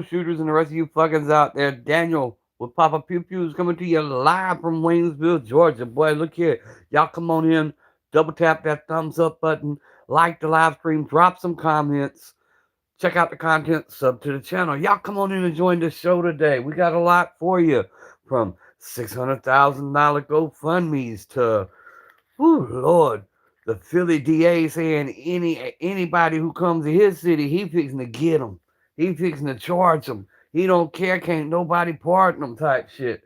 shooters and the rest of you fuckers out there. Daniel with Papa Pew Pews coming to you live from Waynesville, Georgia. Boy, look here. Y'all come on in, double tap that thumbs up button, like the live stream, drop some comments, check out the content, sub to the channel. Y'all come on in and join the show today. We got a lot for you, from $600,000 GoFundMe's to, oh Lord, the Philly DA saying anybody who comes to his city, he fixing to get them. He fixing to charge them. He don't care, can't nobody pardon him type shit.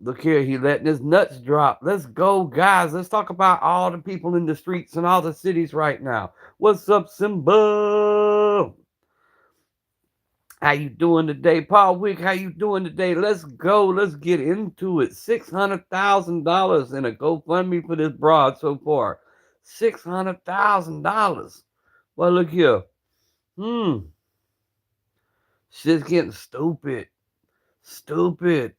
Look here, he letting his nuts drop. Let's go, guys. Let's talk about all the people in the streets and all the cities right now. What's up, Simba? How you doing today? Paul Wick, how you doing today? Let's go. Let's get into it. $600,000 in a GoFundMe for this broad so far. $600,000. Well, look here. Hmm. Shit's getting stupid. Stupid.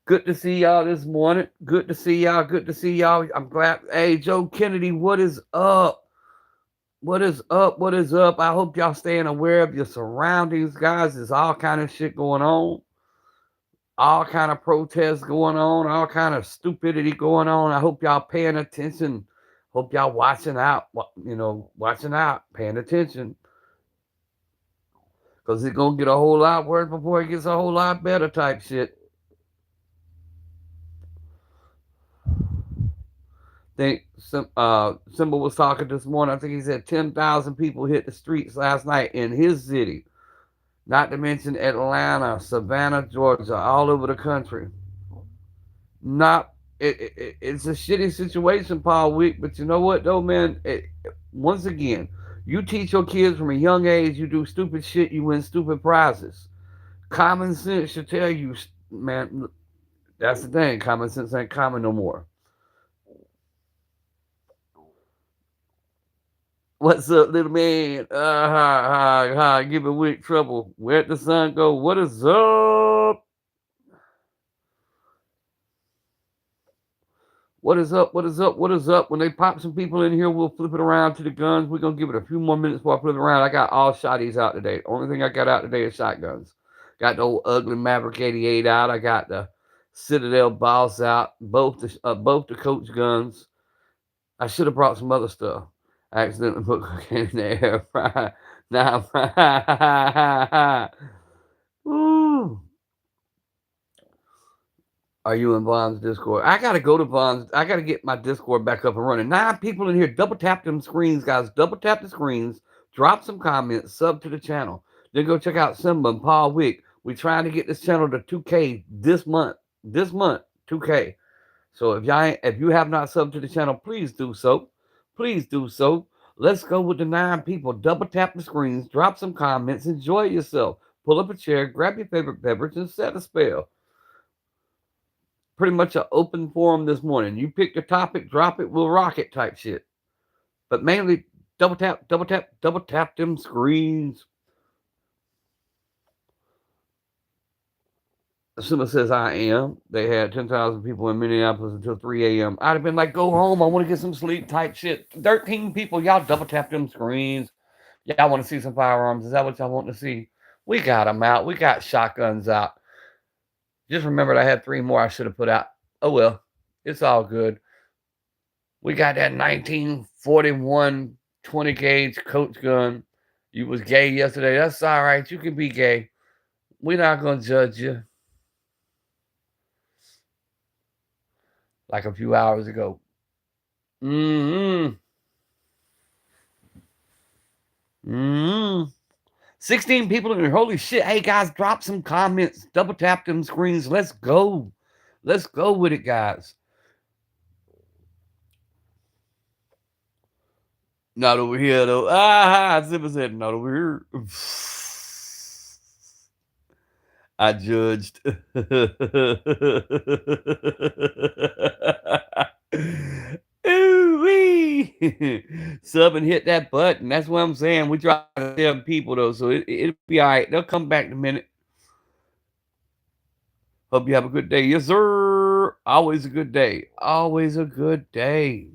Good to see y'all this morning. Good to see y'all. Good to see y'all. I'm glad. Hey, Joe Kennedy, what is up? What is up? What is up? I hope y'all staying aware of your surroundings, guys. There's all kind of shit going on, all kind of protests going on, all kind of stupidity going on. I hope y'all paying attention. Hope y'all watching out. Watching out, paying attention, because it's gonna get a whole lot worse before it gets a whole lot better. Type shit. Think Simba was talking this morning. I think he said 10,000 people hit the streets last night in his city. Not to mention Atlanta, Savannah, Georgia, all over the country. Not it's a shitty situation, Paul Wick. But you know what though, man? Once again, you teach your kids from a young age. You do stupid shit, you win stupid prizes. Common sense should tell you, man. That's the thing. Common sense ain't common no more. What's up, little man? Giving Wick trouble. Where'd the sun go? What is up? What is up? What is up? What is up? When they pop some people in here, we'll flip it around to the guns. We're gonna give it a few more minutes before I flip it around. I got all shotties out today. The only thing I got out today is shotguns. Got the old ugly Maverick 88 out. I got the Citadel Boss out. Both the Coach guns. I should have brought some other stuff. I accidentally put cocaine in the air fryer. Now I'm Woo. Are you in Vaughn's Discord? I gotta go to Vaughn's. I gotta get my Discord back up and running. 9 people in here. Double tap them screens, guys. Double tap the screens. Drop some comments. Sub to the channel. Then go check out Simba and Paul Wick. We're trying to get this channel to 2K this month. This month, 2K. So if you have not subbed to the channel, please do so. Please do so. Let's go with the 9 people. Double tap the screens. Drop some comments. Enjoy yourself. Pull up a chair. Grab your favorite beverage and set a spell. Pretty much an open forum this morning. You pick the topic, drop it, we'll rock it type shit. But mainly double tap them screens. Sima says I am. They had 10,000 people in Minneapolis until 3 a.m. I'd have been like, go home. I want to get some sleep type shit. 13 people, y'all double tap them screens. Y'all want to see some firearms. Is that what y'all want to see? We got them out. We got shotguns out. Just remembered I had 3 more I should have put out. Oh well, it's all good. We got that 1941 20 gauge Coach gun. You was gay yesterday. That's all right. You can be gay. We're not gonna judge you. Like a few hours ago. Mm-hmm. Mm-hmm. 16 people in here. Holy shit. Hey guys, drop some comments. Double tap them screens. Let's go. Let's go with it, guys. Not over here though. Zipper said not over here. I judged. Ooh-wee. Sub and hit that button. That's what I'm saying. We try to tell people though, so it'll be all right. They'll come back in a minute. Hope you have a good day. Yes, sir. Always a good day. Always a good day.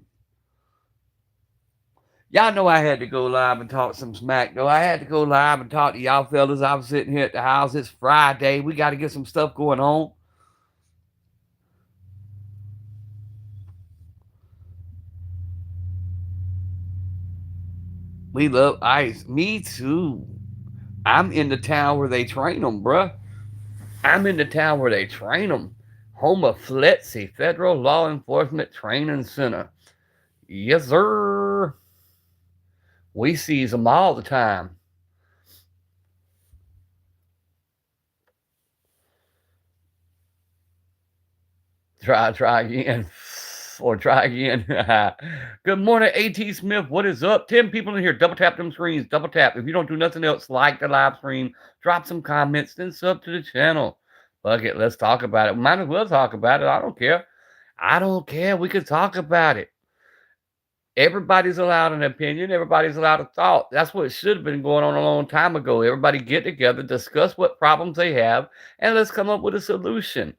Y'all know I had to go live and talk some smack, though. I had to go live and talk to y'all fellas. I was sitting here at the house. It's Friday. We got to get some stuff going on. We love ice. Me too. I'm in the town where they train them, bruh. I'm in the town where they train them. Home of FLETC, Federal Law Enforcement Training Center. Yes, sir. We sees them all the time. Try again. Or try again. Good morning, AT Smith. What is up? 10 people in here. Double tap them screens. Double tap. If you don't do nothing else, like the live stream, drop some comments, then sub to the channel. Fuck it. Let's talk about it. Might as well talk about it. I don't care. I don't care. We can talk about it. Everybody's allowed an opinion. Everybody's allowed a thought. That's what should have been going on a long time ago. Everybody get together, discuss what problems they have, and let's come up with a solution.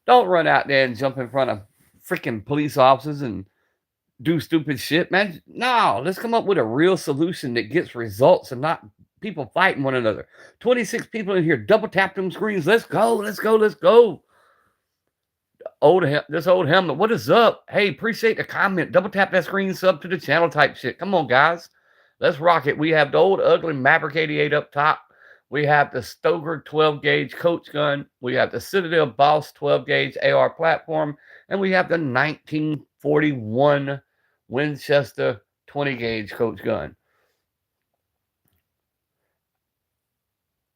Don't run out there and jump in front of freaking police officers and do stupid shit, man. No, let's come up with a real solution that gets results and not people fighting one another. 26 people in here. Double tap them screens. Let's go. Let's go. Let's go. This old helmet. What is up? Hey, appreciate the comment. Double tap that screen, sub to the channel type shit. Come on, guys. Let's rock it. We have the old ugly Maverick 88 up top. We have the Stoker 12 gauge coach gun. We have the Citadel Boss 12 gauge AR platform. And we have the 1941 Winchester 20 gauge coach gun.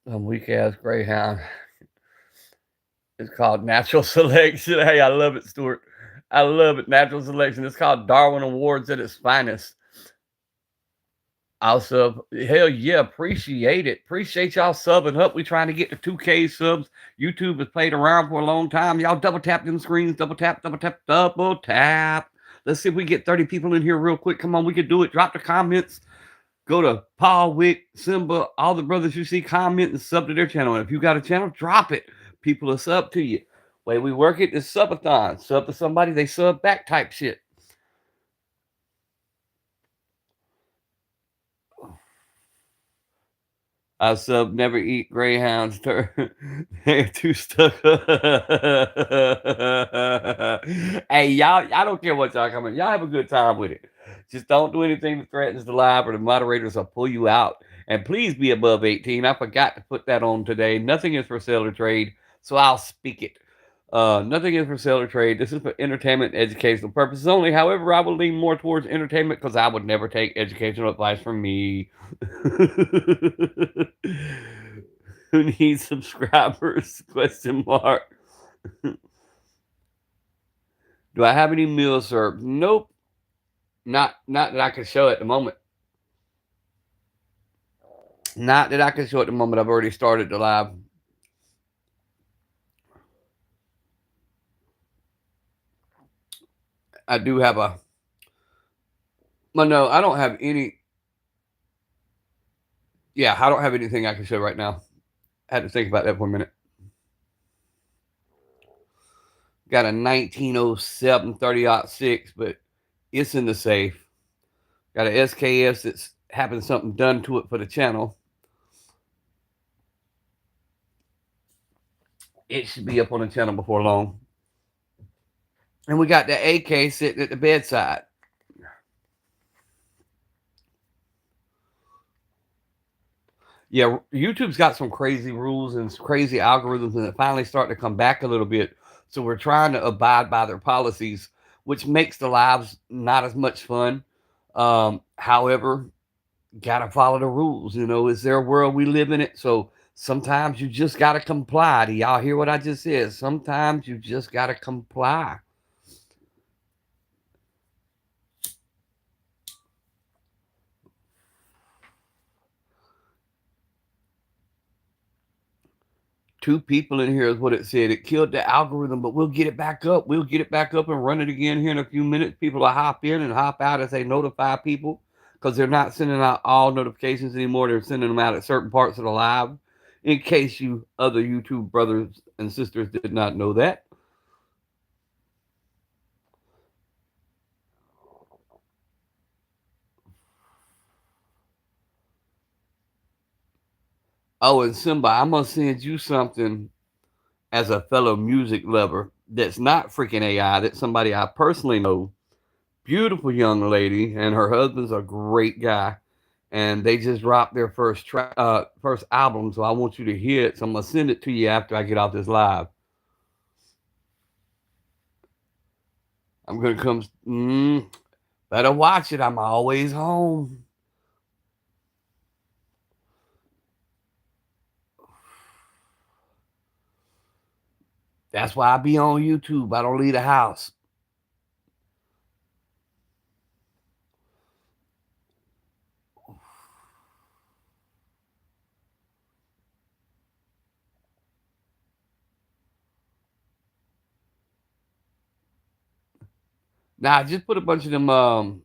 Some weak ass Greyhound. It's called Natural Selection. Hey, I love it, Stuart. I love it. Natural Selection. It's called Darwin Awards at its finest. I'll sub. Hell yeah, appreciate it. Appreciate y'all subbing up. We trying to get to 2K subs. YouTube has played around for a long time. Y'all double tap them screens. Double tap, double tap, double tap. Let's see if we get 30 people in here real quick. Come on, we can do it. Drop the comments. Go to Paul, Wick, Simba, all the brothers you see, comment and sub to their channel. And if you got a channel, drop it. People are sub to you. Way we work it is subathon. Sub to somebody, they sub back type shit. I sub never eat greyhounds. They're too stuck. Hey, y'all, I don't care what y'all comment. Y'all have a good time with it. Just don't do anything that threatens the live or the moderators will pull you out. And please be above 18. I forgot to put that on today. Nothing is for sale or trade, so I'll speak it. Nothing is for sale or trade. This is for entertainment and educational purposes only. However, I will lean more towards entertainment because I would never take educational advice from me. Who needs subscribers? Question mark. Do I have any meal served? Nope. Not that I can show at the moment. Not that I can show at the moment. I've already started the live. I do have a. Well, no, I don't have any. Yeah, I don't have anything I can show right now. I had to think about that for a minute. Got a 1907 30-06, but it's in the safe. Got an SKS that's having something done to it for the channel. It should be up on the channel before long. And we got the AK sitting at the bedside. Yeah, YouTube's got some crazy rules and crazy algorithms, and it finally starting to come back a little bit. So we're trying to abide by their policies, which makes the lives not as much fun. However, gotta follow the rules. You know, it's their world, we live in it. So sometimes you just gotta comply. Do y'all hear what I just said? Sometimes you just gotta comply. Two people in here is what it said. It killed the algorithm, but we'll get it back up. We'll get it back up and run it again here in a few minutes. People will hop in and hop out as they notify people because they're not sending out all notifications anymore. They're sending them out at certain parts of the live. In case you other YouTube brothers and sisters did not know that. Oh, and Simba, I'm gonna send you something as a fellow music lover that's not freaking AI. That's somebody I personally know. Beautiful young lady, and her husband's a great guy. And they just dropped their first album. So I want you to hear it. So I'm gonna send it to you after I get off this live. I'm gonna come. Better watch it. I'm always home. That's why I be on YouTube. I don't leave the house. Now just put a bunch of them um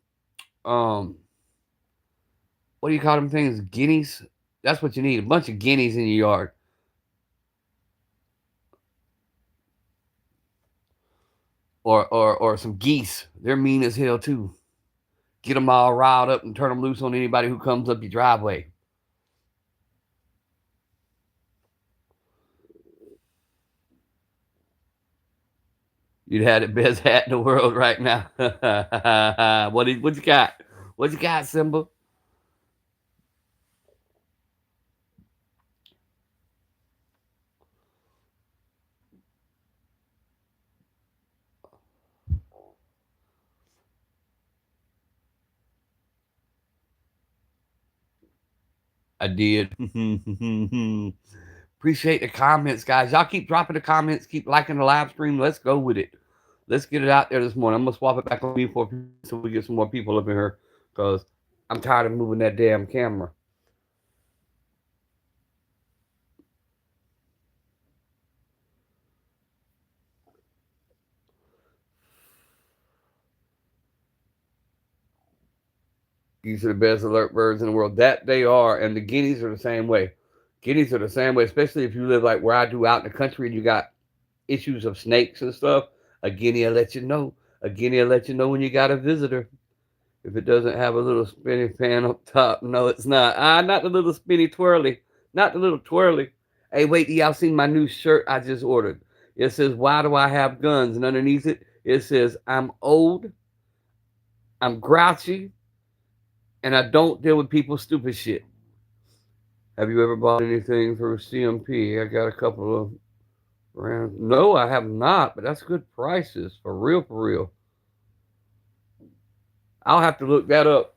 what do you call them things? Guineas. That's what you need. A bunch of guineas in your yard, or some geese. They're mean as hell too. Get them all riled up and turn them loose on anybody who comes up your driveway. You'd have the best hat in the world right now. What you got? What you got, Simba? I did. Appreciate the comments, guys. Y'all keep dropping the comments, keep liking the live stream. Let's go with it. Let's get it out there this morning. I'm gonna swap it back on me for so we get some more people up in here because I'm tired of moving that damn camera. These are the best alert birds in the world. That they are, and the guineas are the same way. Guineas are the same way, especially if you live like where I do out in the country and you got issues of snakes and stuff. A guinea will let you know. A guinea will let you know when you got a visitor. If it doesn't have a little spinny fan up top, no, it's not. Not the little spinny twirly. Not the little twirly. Hey, wait, y'all seen my new shirt I just ordered? It says, "Why do I have guns?" And underneath it, it says, "I'm old, I'm grouchy, and I don't deal with people's stupid shit." Have you ever bought anything through CMP? I got a couple of rounds. No, I have not, but that's good prices. For real, for real. I'll have to look that up.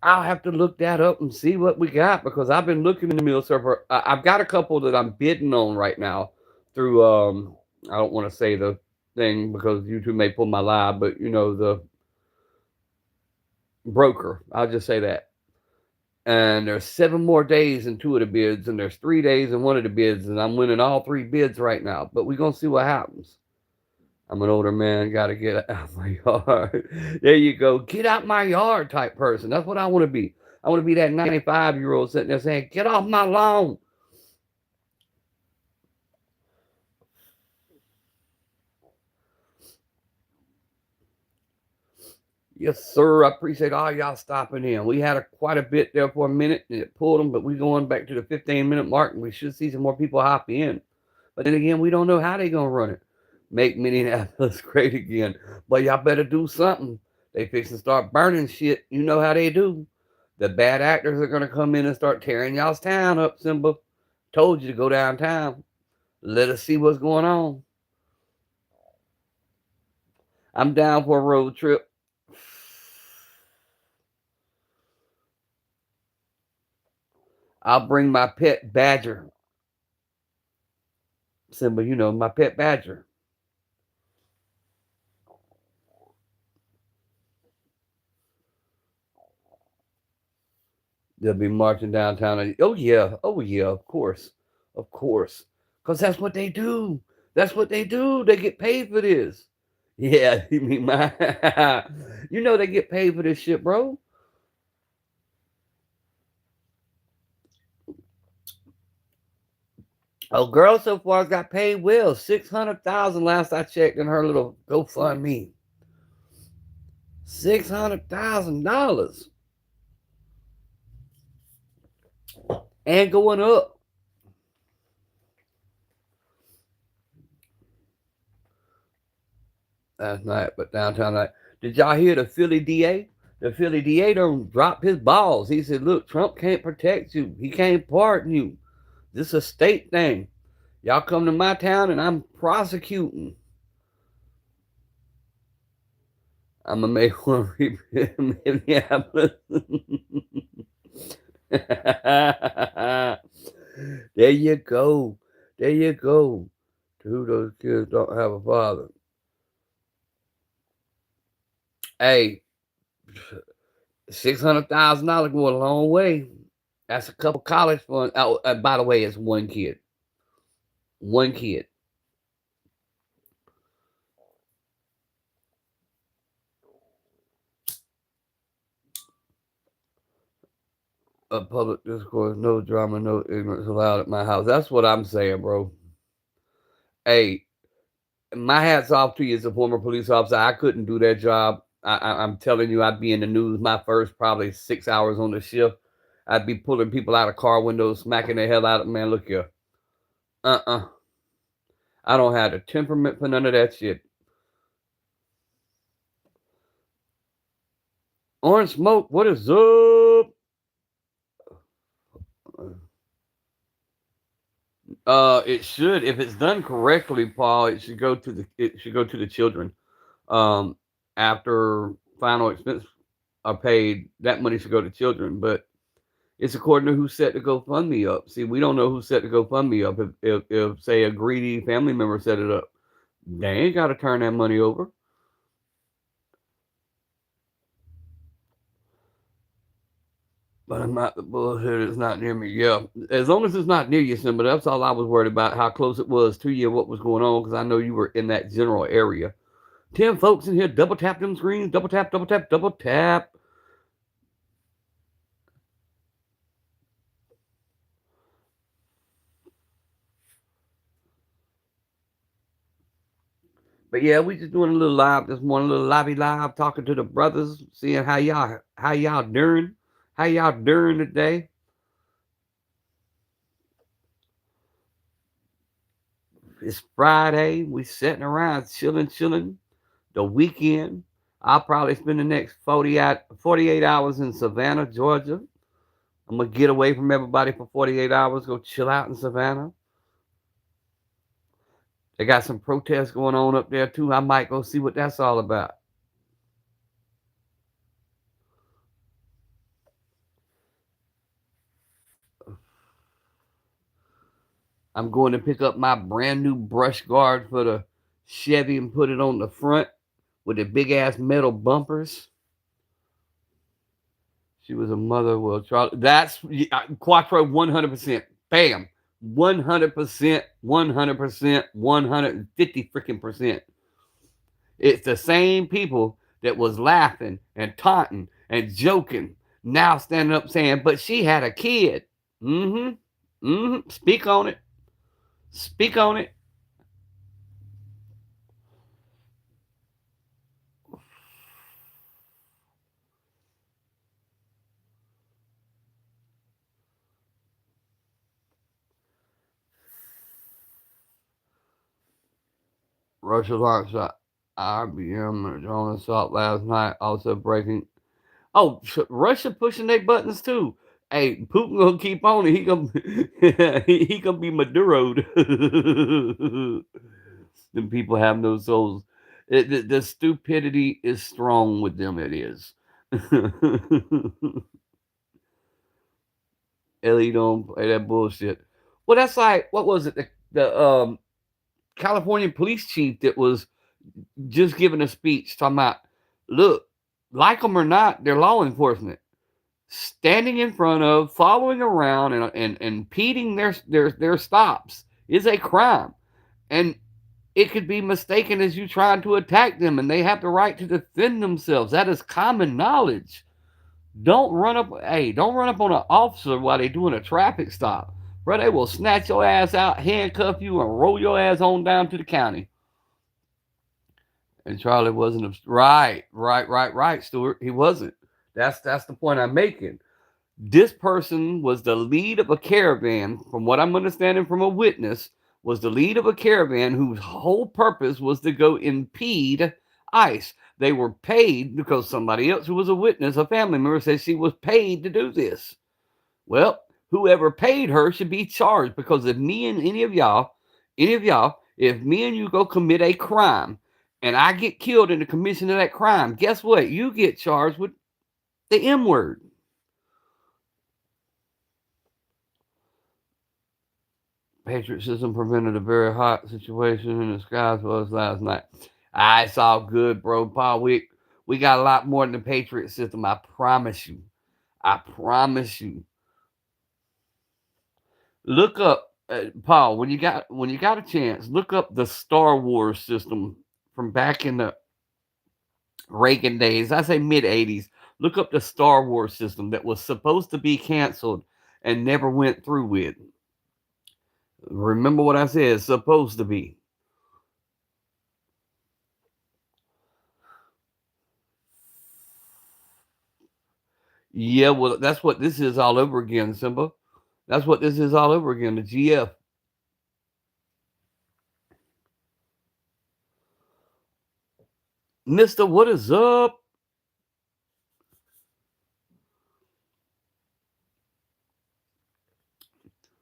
I'll have to look that up and see what we got because I've been looking in the mill server. I've got a couple that I'm bidding on right now through I don't want to say the thing because YouTube may pull my live, but you know the broker. I'll just say that. And there's 7 more days in 2 of the bids, and there's 3 days in one of the bids, and I'm winning all 3 bids right now. But we're gonna see what happens. I'm an older man, gotta get out my yard. There you go. Get out my yard type person. That's what I want to be. I want to be that 95-year-old sitting there saying, "Get off my lawn." Yes, sir. I appreciate all y'all stopping in. We had quite a bit there for a minute and it pulled them, but we're going back to the 15-minute mark and we should see some more people hop in. But then again, we don't know how they're going to run it. Make Minneapolis great again. But y'all better do something. They fix and start burning shit. You know how they do. The bad actors are going to come in and start tearing y'all's town up, Simba. Told you to go downtown. Let us see what's going on. I'm down for a road trip. I'll bring my pet badger. Simba, you know, my pet badger. They'll be marching downtown. Oh yeah, oh yeah, of course, of course, because that's what they do. That's what they do. They get paid for this. Yeah, you mean my? You know they get paid for this shit, bro. Oh, girl, so far got paid well, 600,000 last I checked in her little GoFundMe. $600,000. and going up. Last night, but downtown night. Did y'all hear the Philly DA? The Philly DA don't drop his balls. He said, look, Trump can't protect you. He can't pardon you. This is a state thing. Y'all come to my town and I'm prosecuting. I'm going to make one in Minneapolis. There you go. There you go. Two those kids don't have a father. Hey, $600,000 go a long way. That's a couple college funds. Oh, by the way, it's one kid. One kid. A public discourse, no drama, no ignorance allowed at my house. That's what I'm saying, bro. Hey, my hat's off to you as a former police officer. I couldn't do that job. I'm telling you, I'd be in the news my first probably 6 hours on the shift. I'd be pulling people out of car windows, smacking the hell out of them. Man, look here. I don't have the temperament for none of that shit. Orange Smoke, what is up? It should, if it's done correctly, Paul. It should go to the children. After final expenses are paid, that money should go to children. But it's according to who set the GoFundMe up. See, we don't know who set the GoFundMe up. If say a greedy family member set it up, they ain't got to turn that money over. But I'm not the bullshit. It's not near me. Yeah, as long as it's not near you, son. But that's all I was worried about, how close it was to you, what was going on, because I know you were in that general area. 10 folks in here, double tap them screens, double tap, double tap, double tap. But yeah, we just doing a little live this morning, a little lobby live, talking to the brothers, seeing how y'all doing, today. It's Friday. We sitting around chilling. The weekend. I'll probably spend the next 48 hours in Savannah, Georgia. I'm gonna get away from everybody for 48 hours, go chill out in Savannah. They got some protests going on up there too. I might go see what that's all about. I'm going to pick up my brand new brush guard for the Chevy and put it on the front with the big ass metal bumpers. She was a mother. Well, Charlie, that's Quattro 100%. Bam. 100%, 100%, 150 freaking percent. It's the same people that was laughing and taunting and joking now standing up saying, but she had a kid. Speak on it. Speak on it. Russia launched IBM drone assault last night, also breaking. Oh, Russia pushing their buttons too. Hey, Putin gonna keep on it. He gonna he gonna be Maduroed. Them people have no souls. The stupidity is strong with them. It is. Ellie don't play that bullshit. Well, that's like, what was it? The California police chief that was just giving a speech talking about, look, like them or not, they're law enforcement. Standing in front of, following around, and impeding their stops is a crime. And it could be mistaken as you trying to attack them, and they have the right to defend themselves. That is common knowledge. Don't run up on an officer while they're doing a traffic stop. Bro, they will snatch your ass out, handcuff you, and roll your ass on down to the county. And Charlie wasn't right, Stuart. He wasn't. That's the point I'm making. This person was the lead of a caravan, from what I'm understanding from a witness, was the lead of a caravan whose whole purpose was to go impede ICE. They were paid because somebody else who was a witness, a family member, said she was paid to do this. Well, whoever paid her should be charged, because if me and any of y'all, if me and you go commit a crime and I get killed in the commission of that crime, guess what? You get charged with the M word. Patriotism prevented a very hot situation in the skies for us last night. It's all good, bro. Paul, we got a lot more than the Patriot system. I promise you. I promise you. Look up, Paul, when you got a chance. Look up the Star Wars system from back in the Reagan days. I say mid '80s. Look up the Star Wars system that was supposed to be canceled and never went through with. Remember what I said? Supposed to be. Yeah, well, that's what this is all over again, Simba. That's what this is all over again. The GF. Mister, what is up?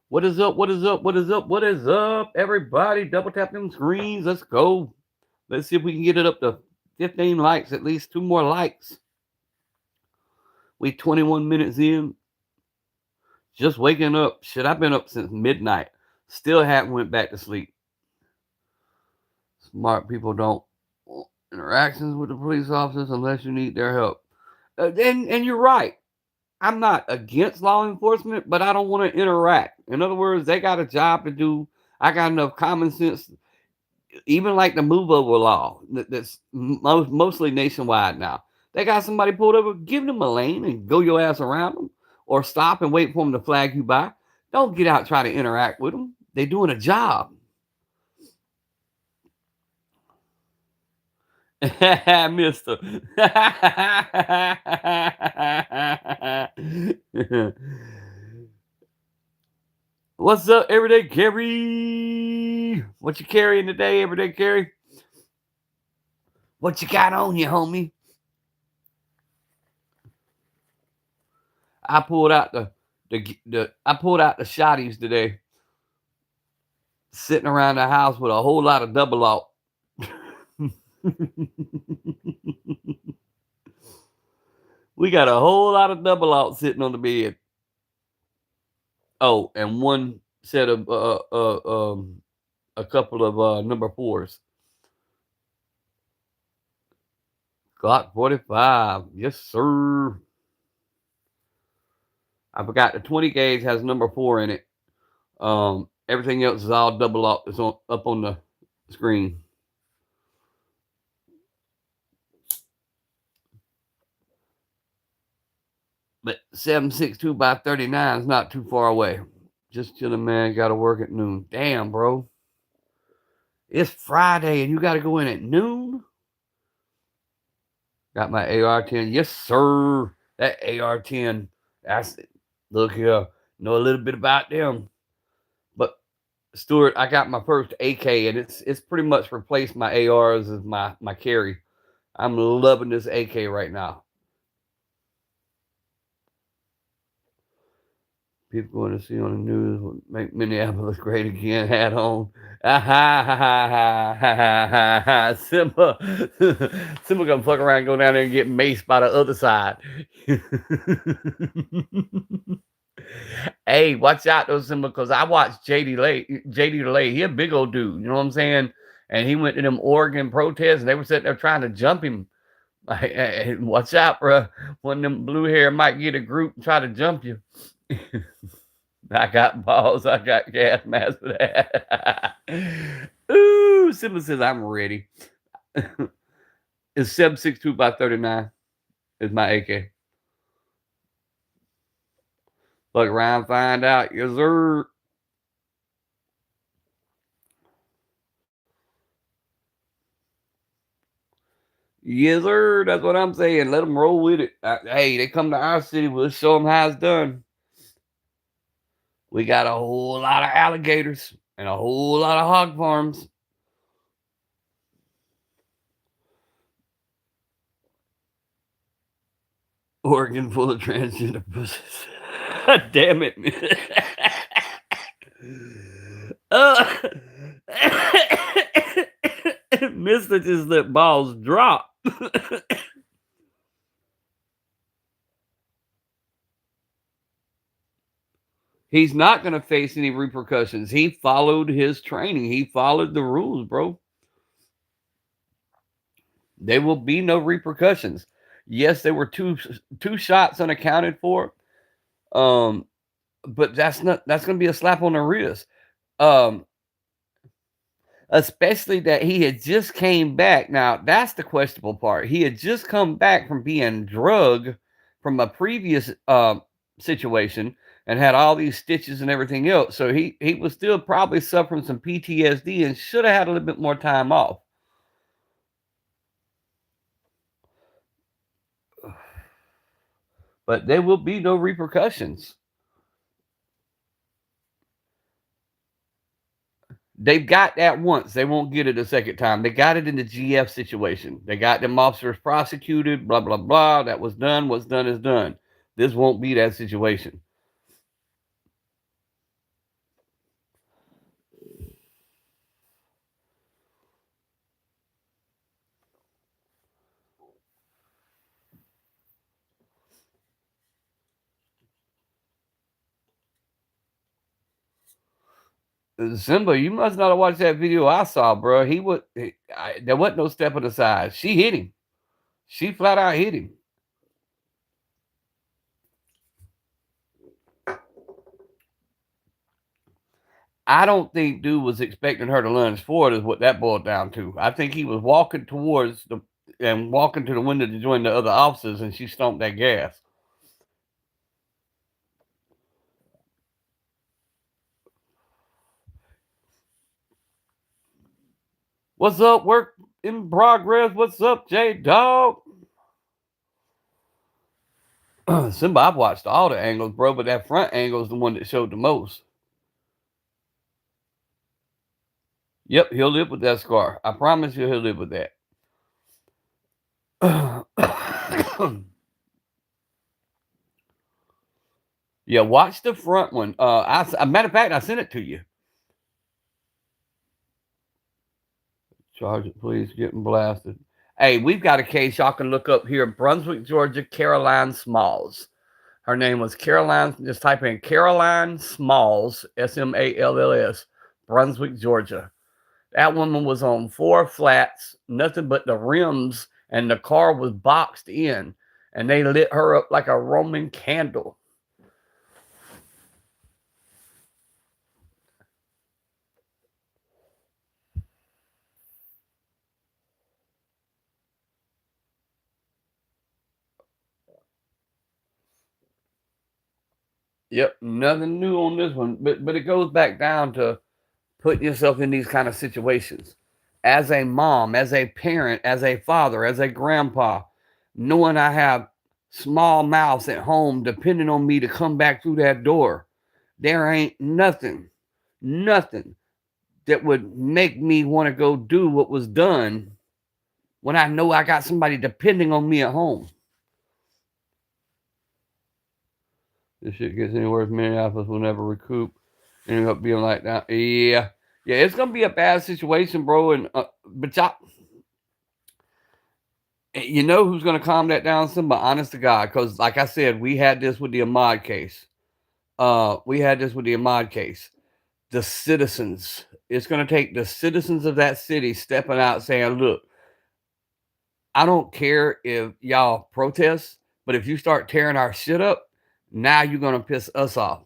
What is up? What is up? What is up? What is up? Everybody, double tap them screens. Let's go. Let's see if we can get it up to 15 likes, at least 2 more likes. We 21 minutes in. Just waking up. Shit, I've been up since midnight. Still haven't went back to sleep. Smart people don't want interactions with the police officers unless you need their help. And you're right. I'm not against law enforcement, but I don't want to interact. In other words, they got a job to do. I got enough common sense, even like the move over law that's mostly nationwide now. They got somebody pulled over, give them a lane and go your ass around them, or stop and wait for them to flag you by. Don't get out trying to interact with them. They're doing a job. Mister. What's up, everyday Gary? What you carrying today, everyday Gary? What you got on you, homie? I pulled out the shotties today, sitting around the house with a whole lot of double out. We got a whole lot of double out sitting on the bed. Oh, and one set of a couple of number fours. Glock 45. Yes, sir. I forgot the 20 gauge has number 4 in it. Everything else is all double up. It's up on the screen. But 7.62 by 39 is not too far away. Just chilling, man. Got to work at noon. Damn, bro. It's Friday and you got to go in at noon? Got my AR-10. Yes, sir. That AR-10. That's it. Look here. Know a little bit about them. But Stuart, I got my first AK and it's pretty much replaced my ARs as my carry. I'm loving this AK right now. People going to see on the news will make Minneapolis great again. Hat on. Simba. Simba gonna fuck around and go down there and get maced by the other side. Hey, watch out though, Simba, because I watched JD Delay. He a big old dude, you know what I'm saying? And he went to them Oregon protests and they were sitting there trying to jump him. Like, hey, watch out, bro. One of them blue hair might get a group and try to jump you. I got balls. I got gas mask for that. Ooh, Simba says I'm ready. It's 7.62 by 39 is my AK. Look around, find out. Yes, sir. Yes, sir. That's what I'm saying. Let them roll with it. Hey, they come to our city. We'll show them how it's done. We got a whole lot of alligators and a whole lot of hog farms. Oregon full of transgender pussies. Damn it. uh, Mister just let balls drop. He's not going to face any repercussions. He followed his training. He followed the rules, bro. There will be no repercussions. Yes, there were two shots unaccounted for. Um, but that's going to be a slap on the wrist. Um, Especially that he had just came back. Now, that's the questionable part. He had just come back from being drugged from a previous situation and had all these stitches and everything else. So he was still probably suffering some PTSD and should have had a little bit more time off. But there will be no repercussions. They've got that once. They won't get it a second time. They got it in the GF situation. They got them officers prosecuted, blah, blah, blah. That was done. What's done is done. This won't be that situation. Simba, you must not have watched that video I saw, bro. There wasn't no step on the side. She hit him. She flat out hit him. I don't think dude was expecting her to lunge forward, is what that boiled down to. I think he was walking towards and walking to the window to join the other officers, and she stomped that gas. What's up? Work in progress. What's up, J Dog? Simba, I've watched all the angles, bro, but that front angle is the one that showed the most. Yep, he'll live with that scar. I promise you, he'll live with that. Yeah, watch the front one. A matter of fact, I sent it to you. Charge it, please. Getting blasted. Hey, we've got a case y'all can look up here. Brunswick, Georgia, Caroline Smalls. Her name was Caroline. Just type in Caroline Smalls, Smalls, Brunswick, Georgia. That woman was on 4 flats, nothing but the rims, and the car was boxed in, and they lit her up like a Roman candle. Yep, nothing new on this one, but it goes back down to putting yourself in these kind of situations as a mom, as a parent, as a father, as a grandpa, knowing I have small mouths at home depending on me to come back through that door. There ain't nothing that would make me want to go do what was done when I know I got somebody depending on me at home. This shit gets any worse, Minneapolis will never recoup. Ending up being like that. Yeah, it's gonna be a bad situation, bro. And but y'all, you know who's gonna calm that down? Somebody, honest to God, because like I said, we had this with the Ahmad case. The citizens. It's gonna take the citizens of that city stepping out, saying, "Look, I don't care if y'all protest, but if you start tearing our shit up, now you're gonna piss us off,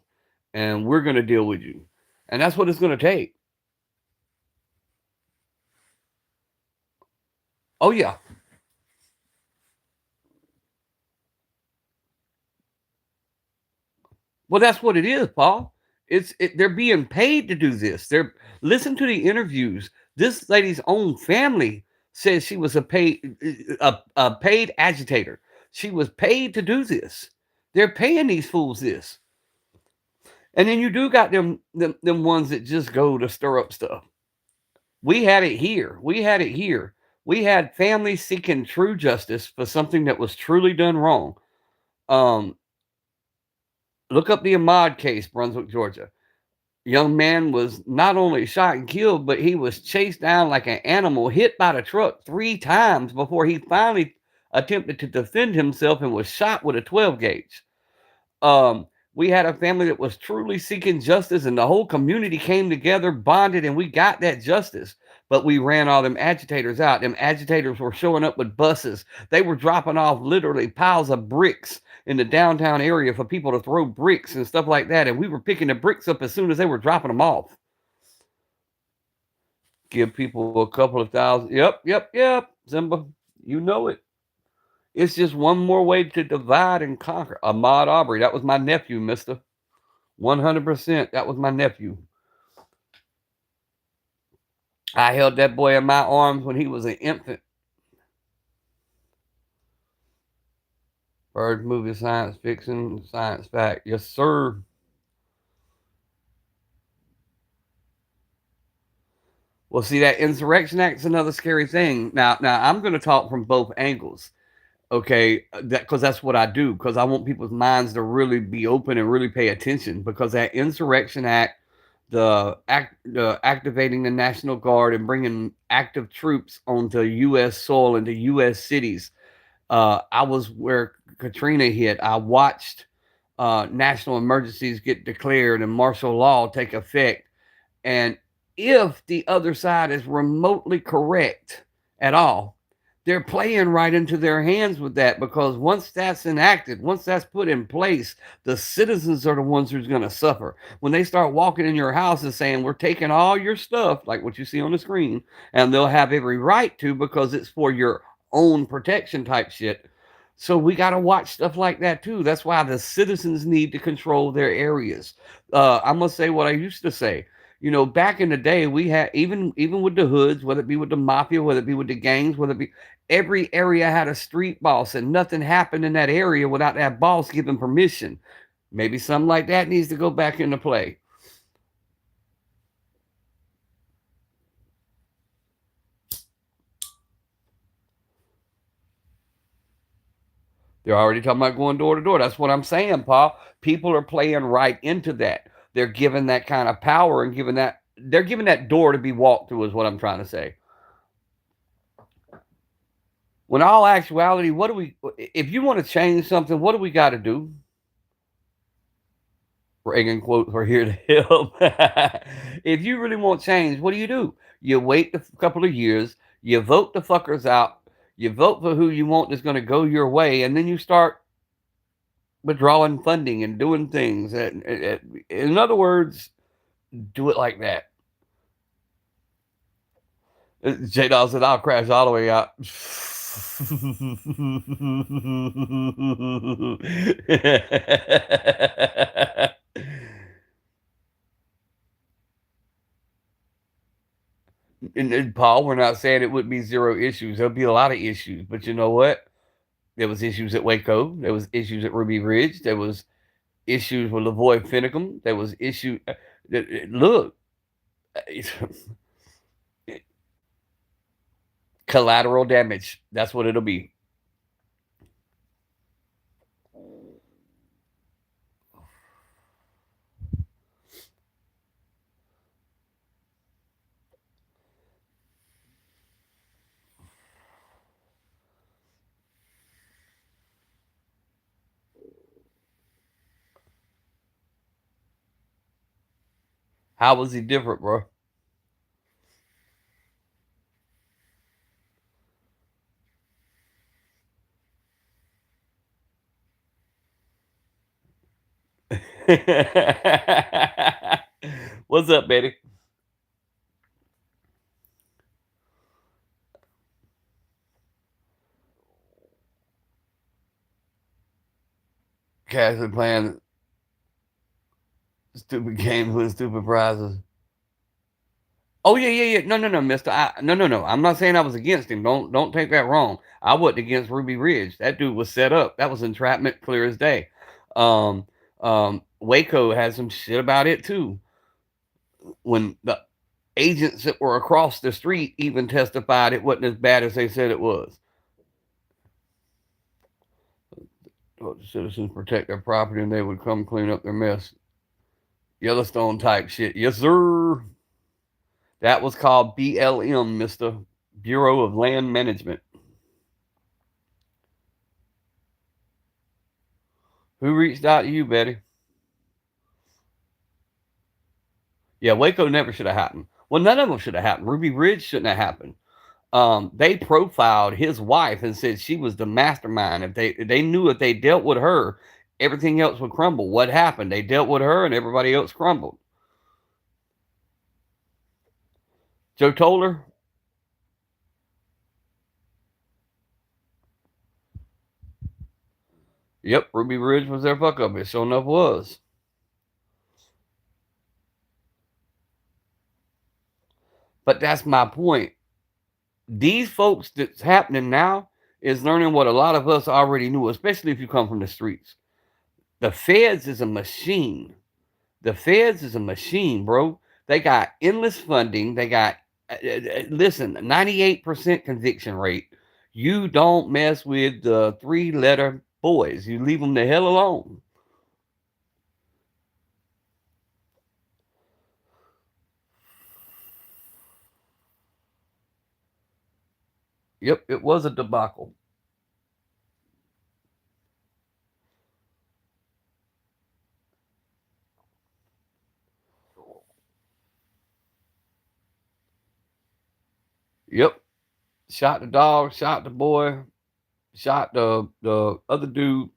and we're gonna deal with you." And that's what it's gonna take. Oh yeah. Well, that's what it is, Paul. They're being paid to do this. They're listen to the interviews. This lady's own family says she was a paid agitator. She was paid to do this. They're paying these fools this. And then you do got them ones that just go to stir up stuff. We had it here. We had it here. We had families seeking true justice for something that was truly done wrong. Um, Look up the Ahmaud case, Brunswick, Georgia. Young man was not only shot and killed, but he was chased down like an animal, hit by the truck 3 times before he finally attempted to defend himself and was shot with a 12 gauge. Um, we had a family that was truly seeking justice, and the whole community came together, bonded, and we got that justice. But we ran all them agitators out. Them agitators were showing up with buses. They were dropping off literally piles of bricks in the downtown area for people to throw bricks and stuff like that. And we were picking the bricks up as soon as they were dropping them off. Give people a couple of thousand. Yep. Simba, you know it. It's just one more way to divide and conquer. Ahmaud Arbery, that was my nephew, mister. 100%, that was my nephew. I held that boy in my arms when he was an infant. Bird movie, science fiction, science fact. Yes, sir. Well, see, that Insurrection Act is another scary thing. Now, I'm going to talk from both angles. Okay, because that's what I do, because I want people's minds to really be open and really pay attention, because that Insurrection Act, the activating the National Guard and bringing active troops onto U.S. soil into U.S. cities. I was where Katrina hit. I watched national emergencies get declared and martial law take effect. And if the other side is remotely correct at all, they're playing right into their hands with that, because once that's enacted, once that's put in place, the citizens are the ones who's going to suffer. When they start walking in your house and saying, we're taking all your stuff, like what you see on the screen, and they'll have every right to, because it's for your own protection type shit. So we got to watch stuff like that too. That's why the citizens need to control their areas. I'm going to say what I used to say. You know, back in the day, we had, even with the hoods, whether it be with the mafia, whether it be with the gangs, whether it be, every area had a street boss, and nothing happened in that area without that boss giving permission. Maybe something like that needs to go back into play. They're already talking about going door to door. That's what I'm saying, Paul. People are playing right into that. They're giving that kind of power and they're giving that door to be walked through, is what I'm trying to say. When all actuality, if you want to change something, what do we got to do? Reagan quotes, we're here to help. If you really want change, what do? You wait a couple of years, you vote the fuckers out, you vote for who you want that's going to go your way, and then you start withdrawing funding and doing things. In other words, do it like that. J Dawg said, I'll crash all the way out. And Paul, we're not saying it would be zero issues. There'll be a lot of issues, but you know what? There was issues at Waco. There was issues at Ruby Ridge. There was issues with Lavoy Finicum. There was issue. Look, collateral damage. That's what it'll be. How was he different, bro? What's up, Betty? Casually playing stupid games with stupid prizes. Oh yeah. No, Mister. No. I'm not saying I was against him. Don't take that wrong. I wasn't against Ruby Ridge. That dude was set up. That was entrapment, clear as day. Um, Waco had some shit about it too. When the agents that were across the street even testified it wasn't as bad as they said it was. The citizens protect their property and they would come clean up their mess. Yellowstone type shit. Yes, sir. That was called BLM, Mister Bureau of Land Management. Who reached out to you, Betty? Yeah, Waco never should have happened. Well, none of them should have happened. Ruby Ridge shouldn't have happened. They profiled his wife and said she was the mastermind. If they knew if they dealt with her, everything else would crumble. What happened? They dealt with her and everybody else crumbled. Joe told her. Yep, Ruby Ridge was their fuck up. It sure enough was. But that's my point. These folks that's happening now is learning what a lot of us already knew, especially if you come from the streets. The feds is a machine. The feds is a machine, bro. They got endless funding. They got, listen, 98% conviction rate. You don't mess with the three-letter boys. You leave them the hell alone. Yep, it was a debacle. Yep, shot the dog, shot the boy, shot the other dude,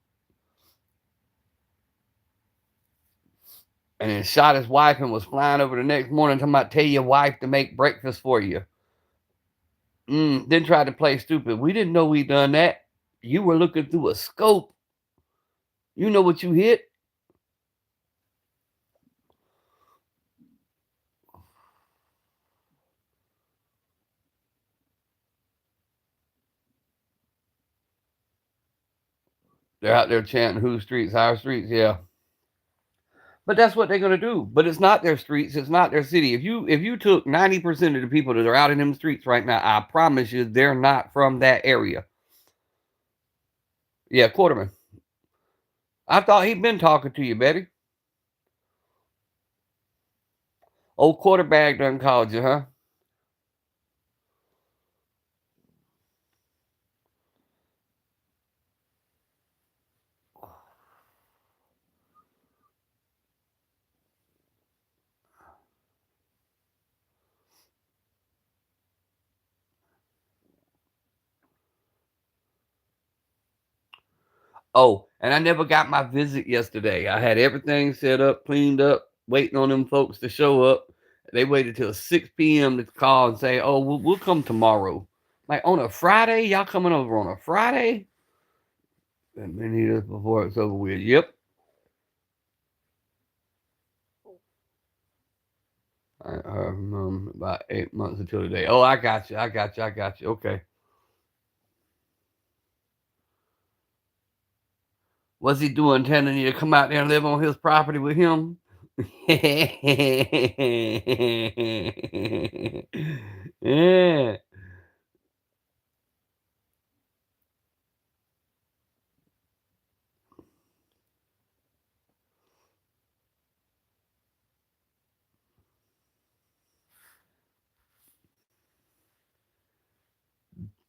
and then shot his wife and was flying over the next morning talking about tell your wife to make breakfast for you. Then tried to play stupid. We didn't know we done that. You were looking through a scope. You know what you hit. They're out there chanting whose streets, our streets, yeah. But that's what they're gonna do. But it's not their streets, it's not their city. If you took 90% of the people that are out in them streets right now, I promise you they're not from that area. Yeah, Quarterman. I thought he'd been talking to you, Betty. Old quarterback done called you, huh? Oh, and I never got my visit yesterday. I had everything set up, cleaned up, waiting on them folks to show up. They waited till 6 p.m. to call and say, "Oh, we'll come tomorrow." Like on a Friday, y'all coming over on a Friday? And they need us before it's over with. Yep. About 8 months until today. Oh, I got you. I got you. I got you. Okay. What's he doing? Telling you to come out there and live on his property with him? Yeah.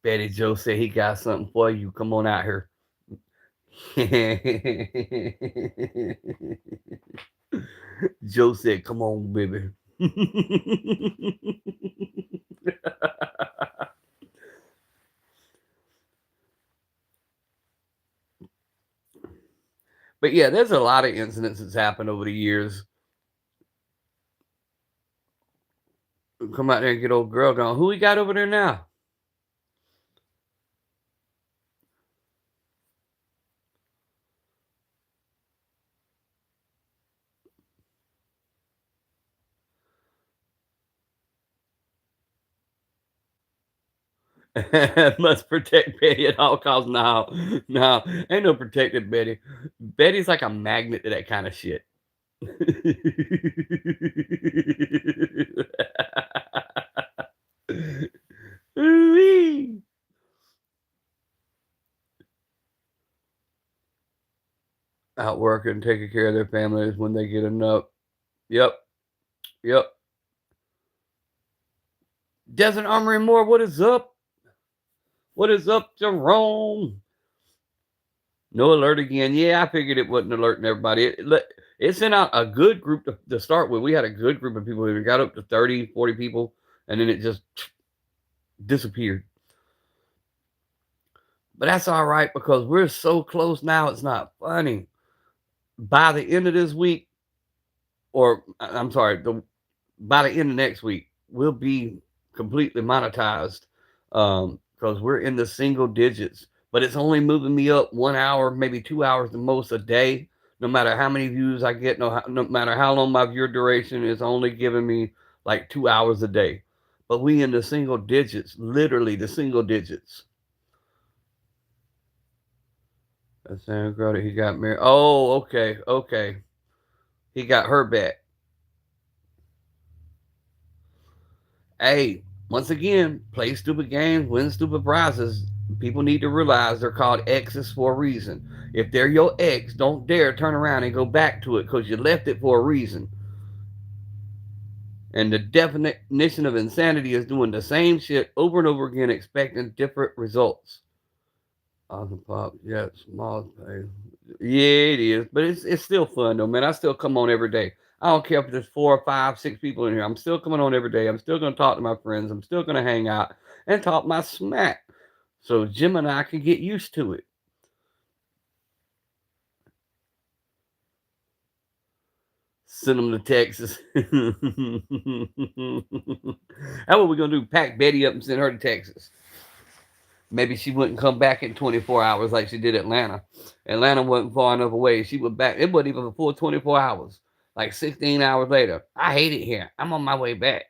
Betty Joe said he got something for you. Come on out here. Joe said, "Come on, baby." But yeah, there's a lot of incidents that's happened over the years. Come out there and get old girl gone. Who we got over there now? Must protect Betty at all costs. No, no, ain't no protected Betty. Betty's like a magnet to that kind of shit. Ooh-wee. Out working, taking care of their families when they get enough. Yep, yep. Desert Armory Moore, what is up? What is up, Jerome? No alert again. Yeah, I figured it wasn't alerting everybody. It sent out a good group to start with. We had a good group of people. We got up to 30, 40 people, and then it just disappeared. But that's all right because we're so close now, it's not funny. By the end of this week, or I'm sorry, by the end of next week, we'll be completely monetized because we're in the single digits. But it's only moving me up 1 hour, maybe 2 hours the most a day. No matter how many views I get, no matter how long my viewer duration is, only giving me like 2 hours a day. But we in the single digits, literally the single digits. That same girl that he got married. Oh, okay, okay. He got her back. Hey, once again, play stupid games, win stupid prizes. People need to realize they're called exes for a reason. If they're your ex, don't dare turn around and go back to it because you left it for a reason. And the definition of insanity is doing the same shit over and over again, expecting different results. Awesome pop, yeah, small pay. Yeah, it is, but it's still fun though, man. I still come on every day. I don't care if there's 4 or 5, 6 people in here. I'm still coming on every day. I'm still gonna talk to my friends. I'm still gonna hang out and talk my smack, so Jim and I can get used to it. Send them to Texas. That's what we're gonna do. Pack Betty up and send her to Texas. Maybe she wouldn't come back in 24 hours like she did Atlanta. Atlanta wasn't far enough away. She was back. It wasn't even a full 24 hours. Like 16 hours later. I hate it here. I'm on my way back.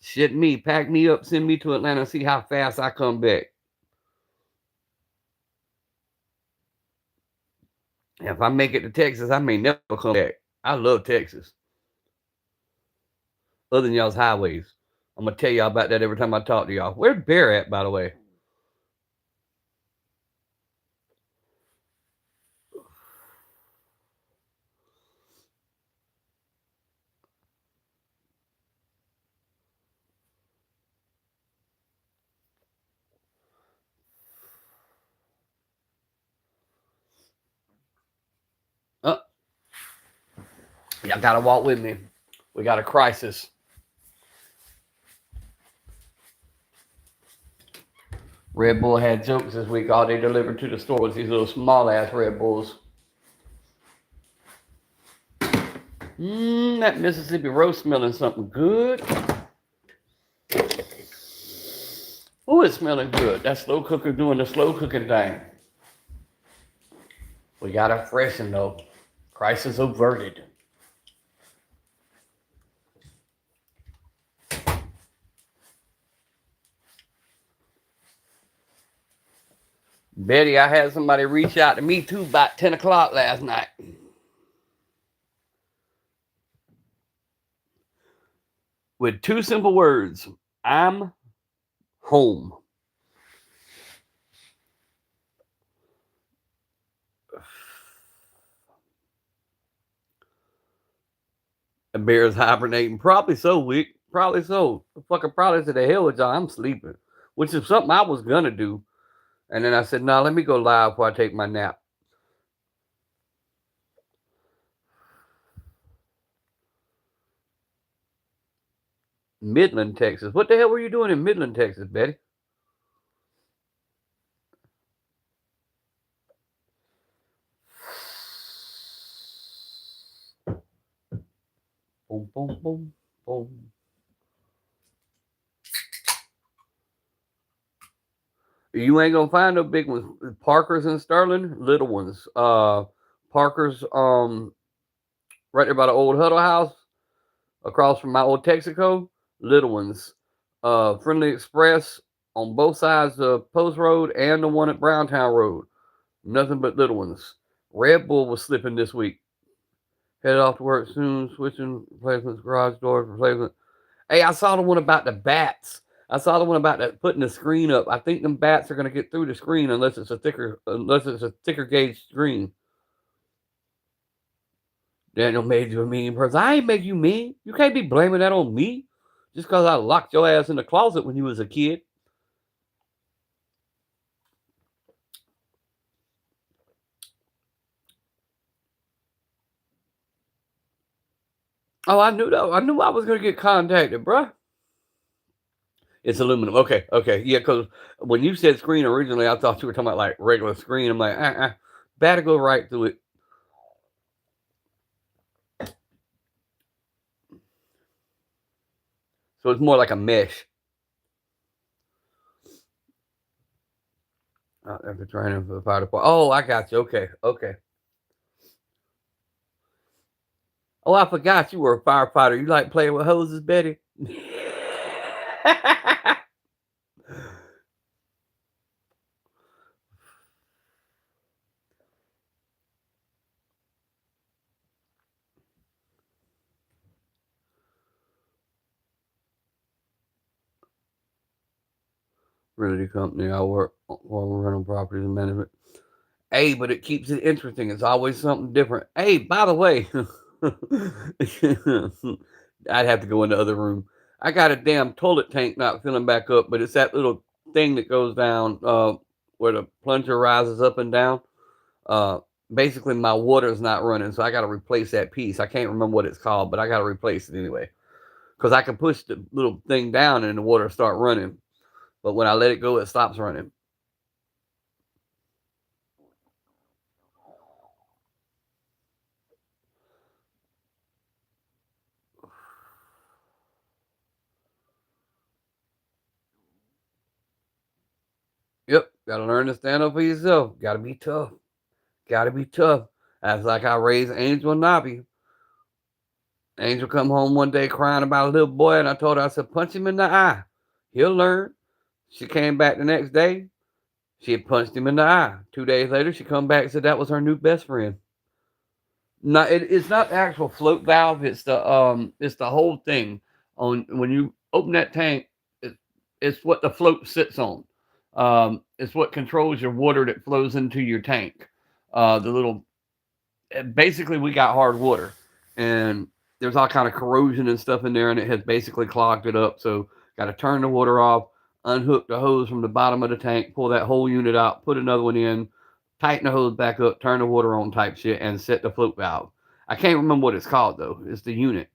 Shit me. Pack me up. Send me to Atlanta. See how fast I come back. If I make it to Texas, I may never come back. I love Texas. Other than y'all's highways. I'm going to tell y'all about that every time I talk to y'all. Where's Bear at, by the way? Oh, y'all got to walk with me. We got a crisis. Red Bull had jokes this week. All they delivered to the store was these little small ass Red Bulls. That Mississippi roast smelling something good. Oh, it's smelling good. That slow cooker doing the slow cooking thing. We got to freshen though. Crisis averted. Betty, I had somebody reach out to me too about 10 o'clock last night. With two simple words. I'm home. The bear's hibernating. Probably so, Wick. Probably so. The fucker probably said, the hell with y'all. I'm sleeping. Which is something I was going to do. And then I said, no, let me go live before I take my nap. Midland, Texas. What the hell were you doing in Midland, Texas, Betty? Boom, boom, boom, boom. You ain't gonna find no big ones. Parkers and Sterling, little ones. Parker's, right there by the old Huddle House, across from my old Texaco. Little ones. Friendly Express on both sides of Post Road and the one at Browntown Road. Nothing but little ones. Red Bull was slipping this week. Headed off to work soon, switching replacements, garage doors, replacement. Hey, I saw the one about the bats. I saw the one about that putting the screen up. I think them bats are gonna get through the screen unless it's a thicker gauge screen. Daniel made you a mean person. I ain't make you mean. You can't be blaming that on me. Just cause I locked your ass in the closet when you was a kid. Oh, I knew that. I knew I was gonna get contacted, bruh. It's aluminum. Okay, okay, yeah. Because when you said screen originally, I thought you were talking about like regular screen. I'm like, better go right through it. So it's more like a mesh. After training for the fire department. Oh, I got you. Okay, okay. Oh, I forgot you were a firefighter. You like playing with hoses, Betty? Realty company. I work for rental properties and management. Hey, but it keeps it interesting. It's always something different. Hey, by the way, I'd have to go in the other room. I got a damn toilet tank not filling back up, but it's that little thing that goes down where the plunger rises up and down. Uh, Basically, my water is not running, so I got to replace that piece. I can't remember what it's called, but I got to replace it anyway because I can push the little thing down and the water start running, but when I let it go, it stops running. Yep, got to learn to stand up for yourself. Got to be tough. Got to be tough. That's like I raised Angel and Nobby. Angel come home one day crying about a little boy, and I told her, I said, punch him in the eye. He'll learn. She came back the next day. She had punched him in the eye. 2 days later, she come back and said that was her new best friend. No, it's not the actual float valve. It's the whole thing. On when you open that tank, it, it's what the float sits on. It's what controls your water that flows into your tank. The little basically we got hard water, and there's all kind of corrosion and stuff in there, and it has basically clogged it up. So got to turn the water off, unhook the hose from the bottom of the tank, pull that whole unit out, put another one in, tighten the hose back up, turn the water on type shit, and set the float valve. I can't remember what it's called though. It's the unit,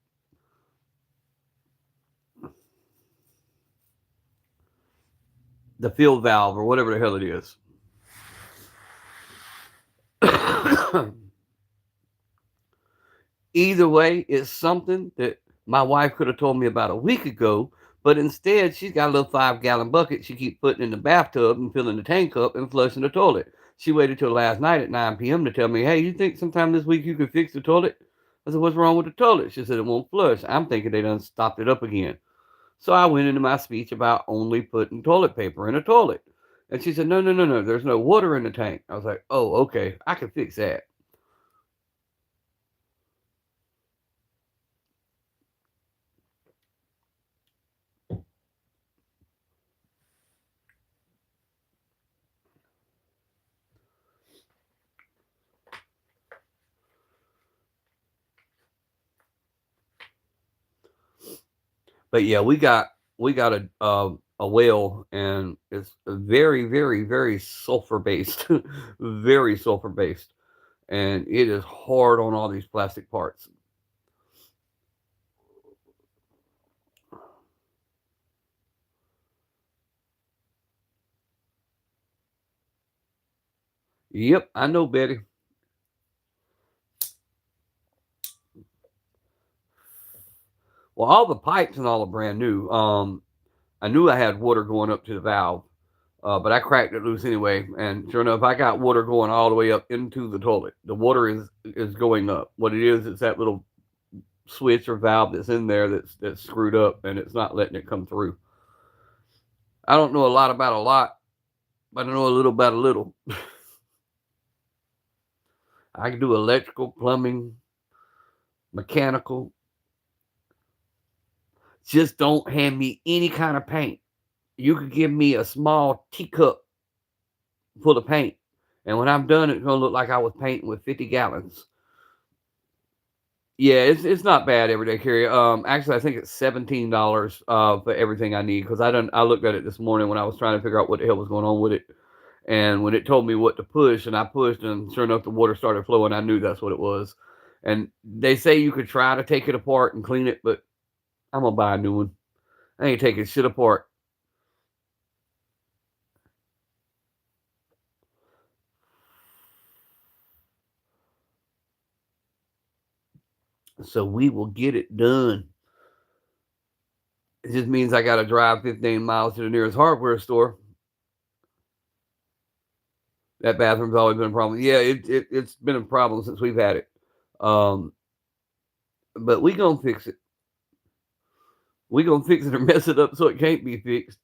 the field valve or whatever the hell it is. Either way, it's something that my wife could have told me about a week ago, but instead she's got a little 5 gallon bucket she keep putting in the bathtub and filling the tank up and flushing the toilet. She waited till last night at 9 p.m. to tell me, hey, you think sometime this week you could fix the toilet? I said, what's wrong with the toilet? She said it won't flush. I'm thinking they done stopped it up again. So I went into my speech about only putting toilet paper in a toilet. And she said, no, no, no, no, there's no water in the tank. I was like, oh, okay, I can fix that. But yeah, we got a whale, and it's very very very sulfur based, very sulfur based, and it is hard on all these plastic parts. Yep, I know, Betty. Well, all the pipes and all are brand new. I knew I had water going up to the valve. But I cracked it loose anyway, and sure enough, I got water going all the way up into the toilet. The water is going up. What it is, it's that little switch or valve that's in there that's screwed up, and it's not letting it come through. I don't know a lot about a lot, but I know a little about a little. I can do electrical, plumbing, mechanical. Just don't hand me any kind of paint. You could give me a small teacup full of paint, and when I'm done, it's gonna look like I was painting with 50 gallons. Yeah, it's not bad everyday carry. Actually, I think it's $17 for everything I need because I looked at it this morning when I was trying to figure out what the hell was going on with it, and when it told me what to push, and I pushed, and sure enough, the water started flowing. I knew that's what it was. And they say you could try to take it apart and clean it, but I'm gonna buy a new one. I ain't taking shit apart. So we will get it done. It just means I got to drive 15 miles to the nearest hardware store. That bathroom's always been a problem. Yeah, it's been a problem since we've had it. Um, but we gonna fix it. We gonna fix it or mess it up so it can't be fixed.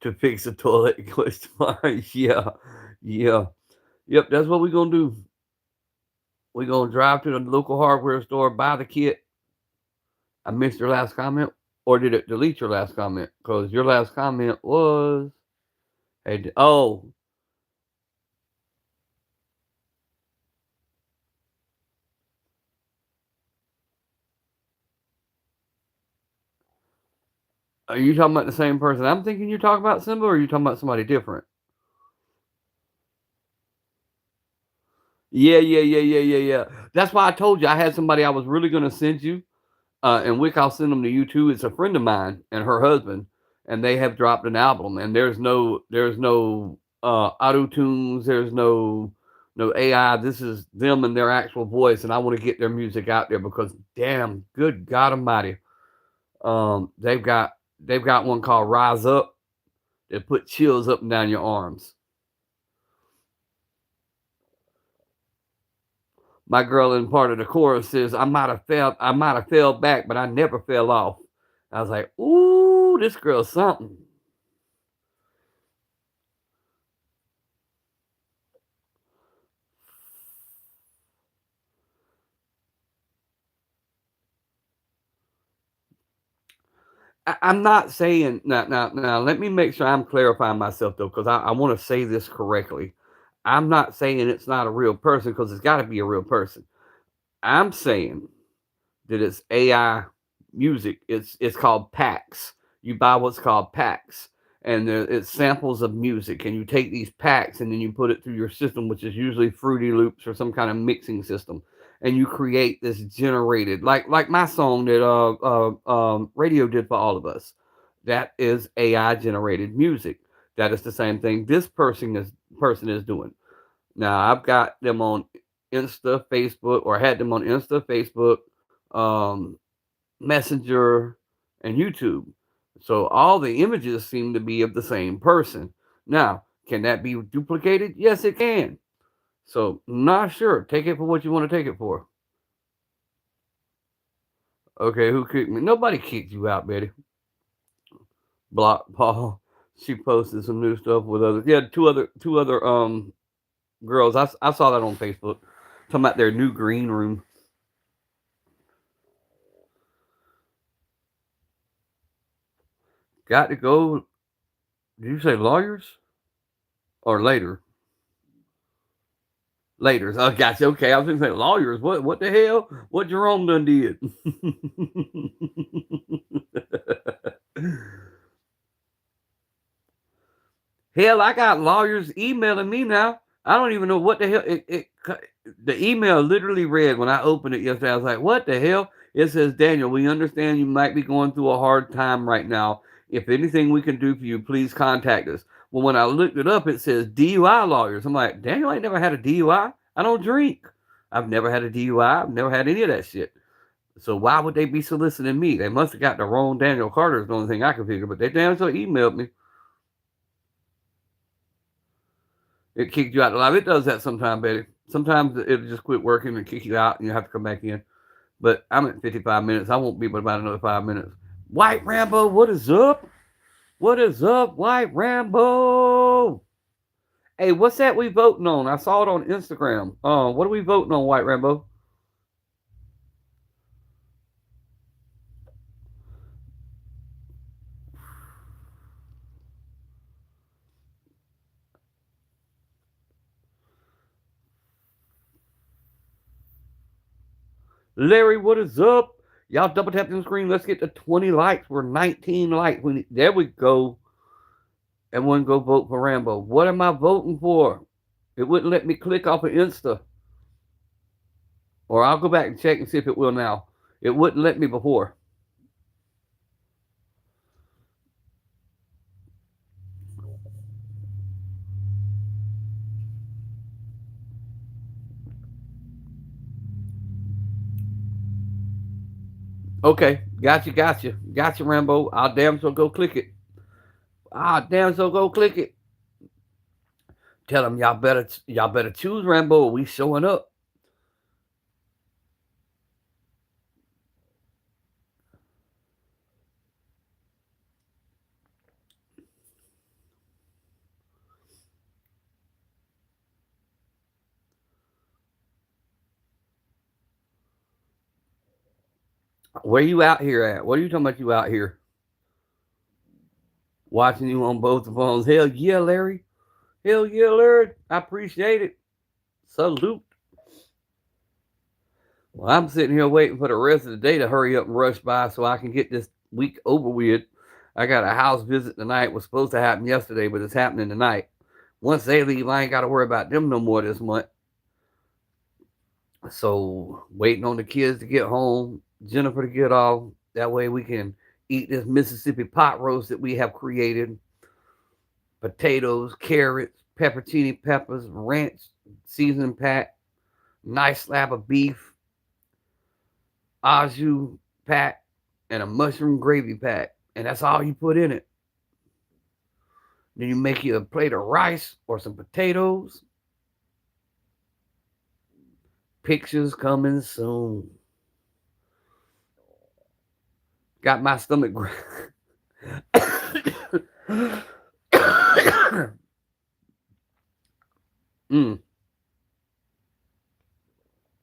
To fix the toilet question mark. Yeah, yeah, yep. That's what we gonna do. We gonna drive to the local hardware store, buy the kit. I missed your last comment, or did it delete your last comment? Because your last comment was, "Hey, oh, are you talking about the same person I'm thinking you're talking about, Simba, or are you talking about somebody different?" Yeah, yeah, yeah, yeah, yeah, yeah. That's why I told you I had somebody I was really gonna send you. And Wick, I'll send them to you too. It's a friend of mine and her husband, and they have dropped an album. And there's no auto tunes. There's no AI. This is them and their actual voice, and I want to get their music out there because damn, good God Almighty, they've got one called Rise Up that put chills up and down your arms. My girl in part of the chorus says, I might have fell back, but I never fell off." I was like, "Ooh, this girl's something." I'm not saying now. Let me make sure I'm clarifying myself though, because I want to say this correctly. I'm not saying it's not a real person because it's got to be a real person. I'm saying that it's AI music. It's called packs. You buy what's called packs, and it's samples of music. And you take these packs and then you put it through your system, which is usually Fruity Loops or some kind of mixing system, and you create this generated like my song that Radio did for all of us. That is AI generated music. That is the same thing this person is doing. Now I've got them on Insta, Facebook, or had them on Insta, Facebook, um, Messenger, and YouTube. So all the images seem to be of the same person. Now, can that be duplicated? Yes, it can. So, not sure. Take it for what you want to take it for. Okay, who kicked me? Nobody kicked you out, Betty. Block Paul. She posted some new stuff with others. Yeah, two other girls. I saw that on Facebook. Talking about their new green room. Got to go. Did you say lawyers or later? Later. Oh, gotcha. Okay, I was going to say lawyers. What the hell? What Jerome done did? Hell, I got lawyers emailing me now. I don't even know what the hell. The email literally read when I opened it yesterday. I was like, "What the hell?" It says, "Daniel, we understand you might be going through a hard time right now. If anything we can do for you, please contact us." Well, when I looked it up, it says DUI lawyers. I'm like, Daniel ain't never had a DUI. I don't drink. I've never had a DUI. I've never had any of that shit. So why would they be soliciting me? They must have got the wrong Daniel Carter is the only thing I can figure. But they damn sure emailed me. It kicked you out the live. It does that sometimes, Betty. Sometimes it'll just quit working and kick you out and you have to come back in. But I'm at 55 minutes. I won't be but about another 5 minutes. White Rambo, what is up? What is up, White Rambo? Hey, what's that we voting on? I saw it on Instagram. What are we voting on, White Rambo? Larry, what is up? Y'all double tap the screen. Let's get to 20 likes. We're 19 likes. There we go. Everyone go vote for Rambo. What am I voting for? It wouldn't let me click off of Insta. Or I'll go back and check and see if it will now. It wouldn't let me before. Okay, gotcha, Rambo. I'll damn so go click it. Damn so go click it. Tell them y'all better choose Rambo. We showing up. Where you out here at? What are you talking about? You out here watching you on both the phones? Hell yeah, Larry. Hell yeah, Larry. I appreciate it. Salute. Well, I'm sitting here waiting for the rest of the day to hurry up and rush by so I can get this week over with. I got a house visit tonight. It was supposed to happen yesterday, but it's happening tonight. Once they leave, I ain't got to worry about them no more this month. So, waiting on the kids to get home, Jennifer to get off. That way we can eat this Mississippi pot roast that we have created. Potatoes, carrots, pepperoni peppers, ranch, seasoning pack, nice slab of beef, AYOO pack, and a mushroom gravy pack. And that's all you put in it. Then you make you a plate of rice or some potatoes. Pictures coming soon. Got my stomach.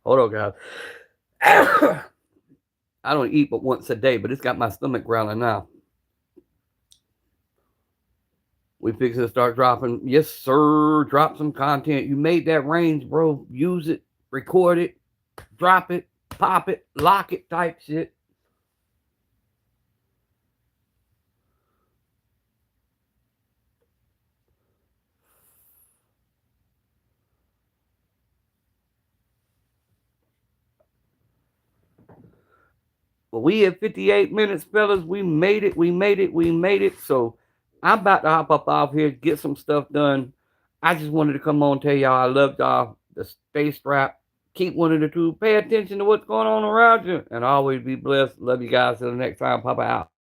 Hold on, guys. I don't eat but once a day, but it's got my stomach growling now. We fix to start dropping. Yes, sir. Drop some content. You made that range, bro. Use it, record it, drop it, pop it, lock it type shit. Well, we had 58 minutes, fellas. We made it. So I'm about to hop up off here, get some stuff done. I just wanted to come on and tell y'all I love y'all. Stay strapped. Keep one of the two. Pay attention to what's going on around you. And always be blessed. Love you guys. Till the next time. Papa out.